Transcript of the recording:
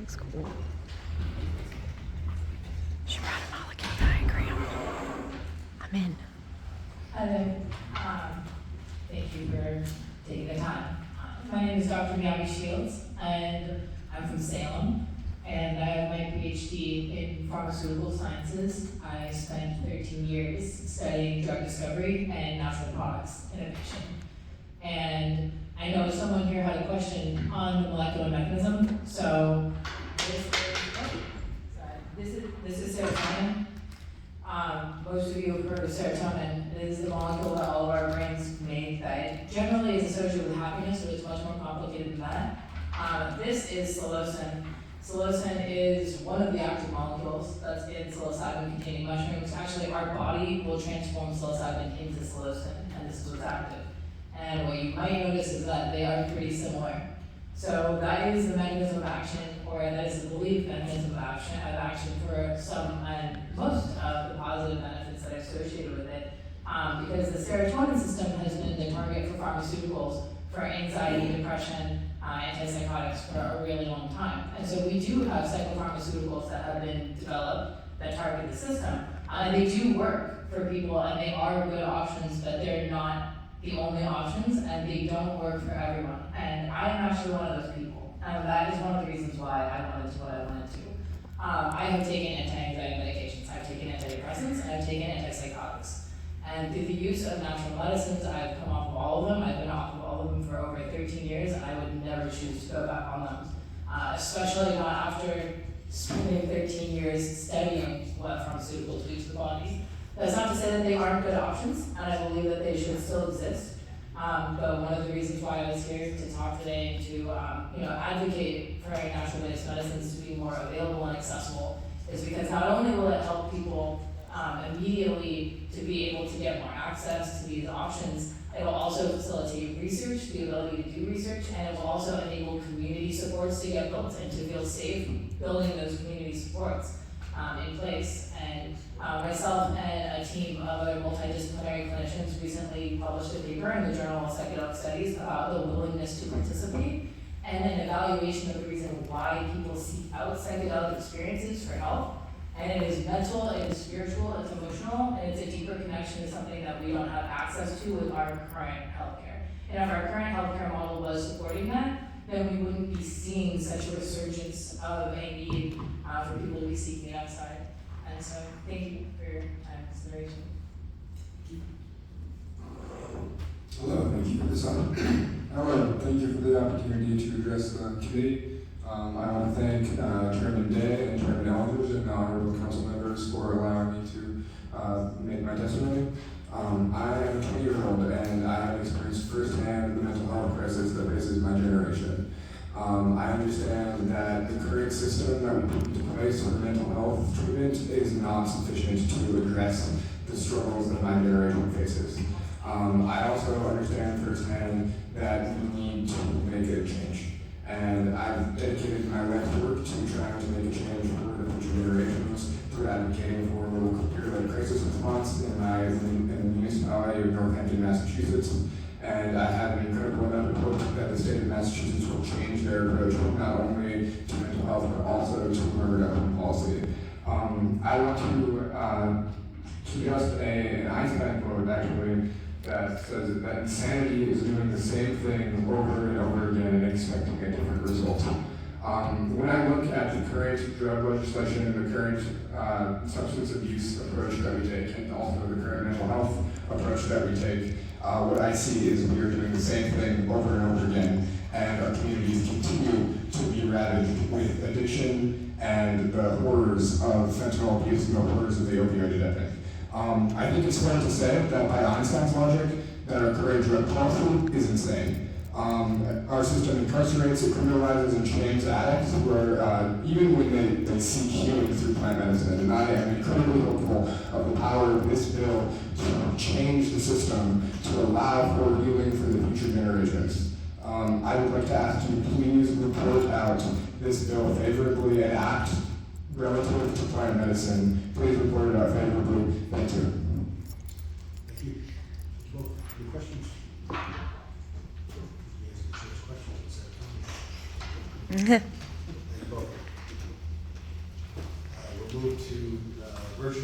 looks cool. She brought a molecule diagram. I'm in. Hi there. Thank you for taking the time. My name is Dr. Miyabe Shields, and I'm from Salem, and I have my PhD in pharmaceutical sciences. I spent 13 years studying drug discovery and natural products innovation. And I know someone here had a question on the molecular mechanism, so this is serotonin. Most of you have heard of serotonin. It is the molecule that all of our brains make that generally is associated with happiness, so it's much more complicated than that. This is psilocin. Psilocin is one of the active molecules that's in psilocybin-containing mushrooms. Actually, our body will transform psilocybin into psilocin, and this is what's active. And what you might notice is that they are pretty similar. So that is the mechanism of action, or that is the believed mechanism of action for some and most of the positive benefits that are associated with it. Because the serotonin system has been the target for pharmaceuticals for anxiety, depression, antipsychotics for a really long time. And so we do have psychopharmaceuticals that have been developed that target the system. And they do work for people, and they are good options, but they're not the only options, and they don't work for everyone. And I am actually one of those people. That is one of the reasons why I wanted to what I wanted to. I have taken anti-anxiety medications, I've taken antidepressants, and I've taken antipsychotics. And through the use of natural medicines, I've come off of all of them. I've been off of all of them for over 13 years, and I would never choose to go back on them. Especially not after spending 13 years studying what pharmaceuticals do to the body. That's not to say that they aren't good options, and I believe that they should still exist. But one of the reasons why I was here to talk today and to advocate for natural-based medicines to be more available and accessible is because not only will it help people immediately to be able to get more access to these options, it will also facilitate research, the ability to do research, and it will also enable community supports to get built and to feel safe building those community supports in place. And myself and a team of other multidisciplinary clinicians recently published a paper in the Journal of Psychedelic Studies about the willingness to participate and an evaluation of the reason why people seek out psychedelic experiences for help. And it is mental, it is spiritual, it's emotional, and it's a deeper connection to something that we don't have access to with our current healthcare. And if our current healthcare model was supporting that, then we wouldn't be seeing such a resurgence of a need for people to be seeking outside. And so, thank you for your time and consideration. Hello, thank you for this Hello, thank you for the opportunity to address the committee. I want to thank Chairman Day and Chairman Elders and the honorable council members for allowing me to make my testimony. I am a 20-year-old and I have experienced firsthand the mental health crisis that faces my generation. I understand that the current system that we put into place for mental health treatment is not sufficient to address the struggles that my generation faces. I also understand firsthand that we need to make a change. And I've dedicated my life work to trying to make a change for the future generations through advocating for local peer-led crisis response in the municipality of Northampton, Massachusetts. And I have an incredible amount of hope that the state of Massachusetts will change their approach not only to mental health but also to murder reduction policy. I want to suggest an Einstein quote actually that says that insanity is doing the same thing over and over again and expecting a different result. When I look at the current drug legislation, the current substance abuse approach that we take, and also the current mental health approach that we take, what I see is we are doing the same thing over and over again, and our communities continue to be ravaged with addiction and the horrors of fentanyl abuse and the horrors of the opioid epidemic. I think it's fair to say that by Einstein's logic, that our current drug policy is insane. Our system incarcerates, it criminalizes, and shames addicts where even when they seek healing through plant medicine. And I am incredibly hopeful of the power of this bill to change the system to allow for healing for the future generations. I would like to ask you to please report out this bill favorably and act relative to plant medicine. Please report it out favorably. Thank you. Thank you. Well, any questions? Thank you both. move to version